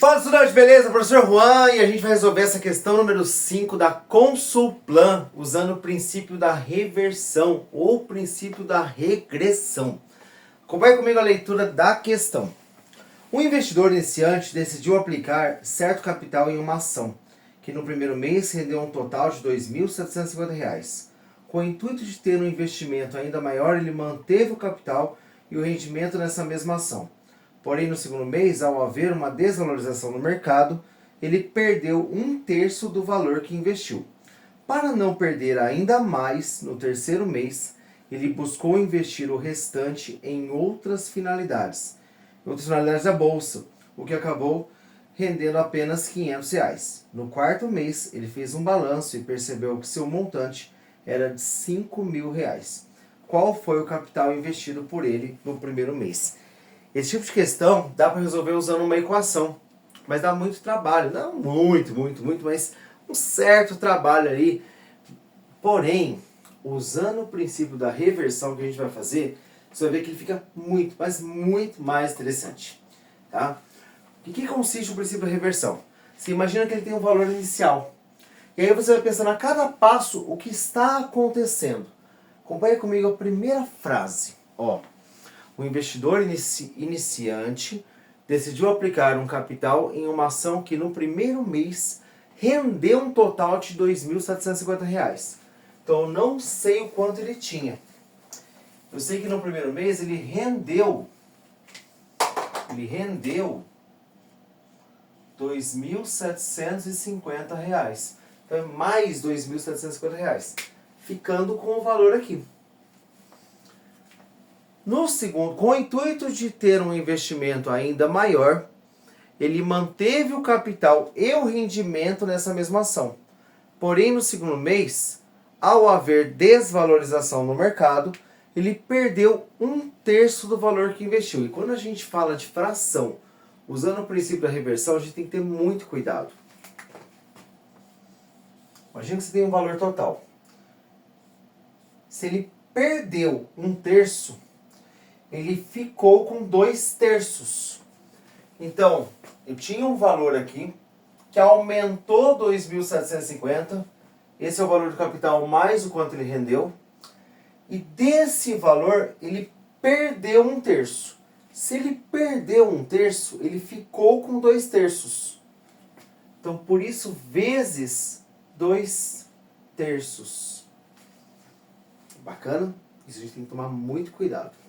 Fala, estudante, beleza? Professor Juan, e a gente vai resolver essa questão número 5 da Consulplan, usando o princípio da reversão ou princípio da regressão. Acompanhe comigo a leitura da questão. Um investidor iniciante decidiu aplicar certo capital em uma ação, que no primeiro mês rendeu um total de R$ 2.750. Com o intuito de ter um investimento ainda maior, ele manteve o capital e o rendimento nessa mesma ação. Porém, no segundo mês, ao haver uma desvalorização no mercado, ele perdeu 1/3 do valor que investiu. Para não perder ainda mais no terceiro mês, ele buscou investir o restante em outras finalidades da bolsa, o que acabou rendendo apenas R$ 500. No quarto mês, ele fez um balanço e percebeu que seu montante era de R$ 5.000. Qual foi o capital investido por ele no primeiro mês? Esse tipo de questão dá para resolver usando uma equação, mas dá muito trabalho. Não muito, mas um certo trabalho ali. Porém, usando o princípio da reversão que a gente vai fazer, você vai ver que ele fica muito, mas muito mais interessante. Tá? Em que consiste o princípio da reversão? Você imagina que ele tem um valor inicial. E aí você vai pensando a cada passo o que está acontecendo. Acompanhe comigo a primeira frase. O investidor iniciante decidiu aplicar um capital em uma ação que no primeiro mês rendeu um total de R$ 2.750. Então eu não sei o quanto ele tinha. Eu sei que no primeiro mês ele rendeu R$ 2.750. Então é mais R$ 2.750, ficando com o valor aqui. No segundo, com o intuito de ter um investimento ainda maior, ele manteve o capital e o rendimento nessa mesma ação. Porém, no segundo mês, ao haver desvalorização no mercado, ele perdeu 1/3 do valor que investiu. E quando a gente fala de fração, usando o princípio da reversão, a gente tem que ter muito cuidado. Imagina que você tem um valor total. Se ele perdeu 1/3, ele ficou com 2/3. Então, eu tinha um valor aqui que aumentou 2.750. Esse é o valor do capital mais o quanto ele rendeu. E desse valor, ele perdeu 1/3. Se ele perdeu 1/3, ele ficou com 2/3. Então, por isso, vezes 2/3. Bacana? Isso a gente tem que tomar muito cuidado.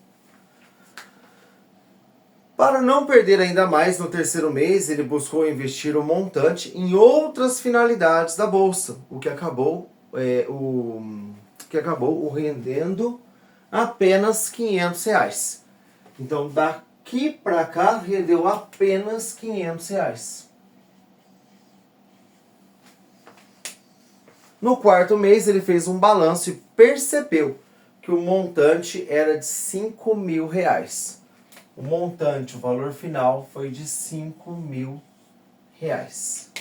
Para não perder ainda mais no terceiro mês, ele buscou investir o montante em outras finalidades da bolsa, o que acabou o rendendo apenas R$ 500. Então, daqui para cá, rendeu apenas R$ 500. No quarto mês, ele fez um balanço e percebeu que o montante era de R$ 5.000. O montante, o valor final, foi de R$ 5.000.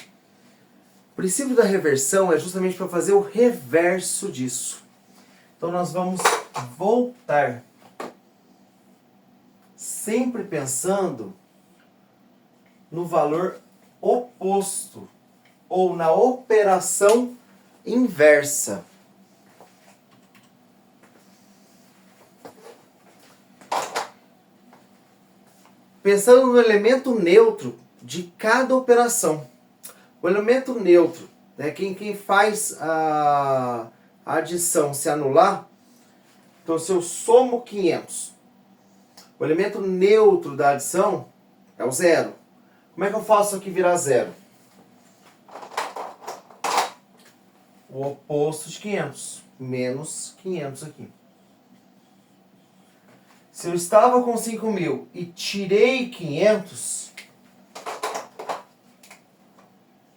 O princípio da reversão é justamente para fazer o reverso disso. Então nós vamos voltar, sempre pensando no valor oposto ou na operação inversa. Pensando no elemento neutro de cada operação. O elemento neutro, né, quem faz a adição se anular, então se eu somo 500, o elemento neutro da adição é o zero. Como é que eu faço aqui virar zero? O oposto de 500, menos 500 aqui. Se eu estava com 5.000 e tirei 500,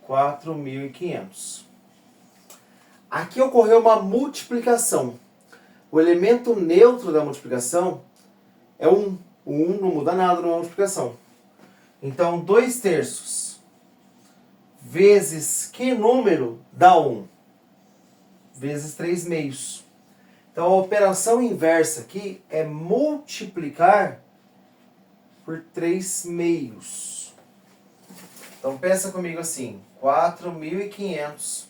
4.500. Aqui ocorreu uma multiplicação. O elemento neutro da multiplicação é 1. O 1 não muda nada numa multiplicação. Então, 2/3 vezes que número dá 1? Vezes 3/2. Então, a operação inversa aqui é multiplicar por 3/2. Então pensa comigo assim, 4.500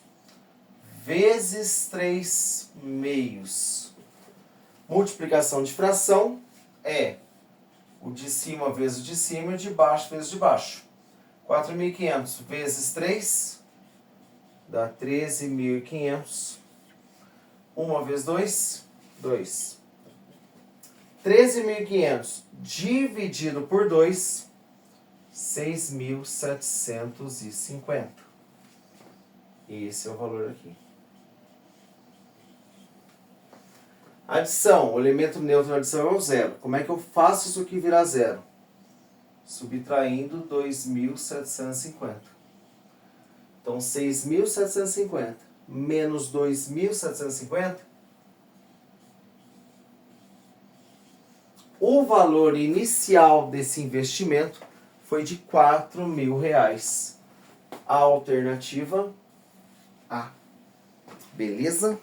vezes 3 meios. Multiplicação de fração é o de cima vezes o de cima e o de baixo vezes o de baixo. 4.500 vezes 3 dá 13.500. 1 vezes 2, 2. 13.500 dividido por 2, 6.750. Esse é o valor aqui. Adição. O elemento neutro da adição é o zero. Como é que eu faço isso aqui virar zero? Subtraindo 2.750. Então, 6.750 menos 2.750. O valor inicial desse investimento foi de R$4.000. A alternativa A. Beleza?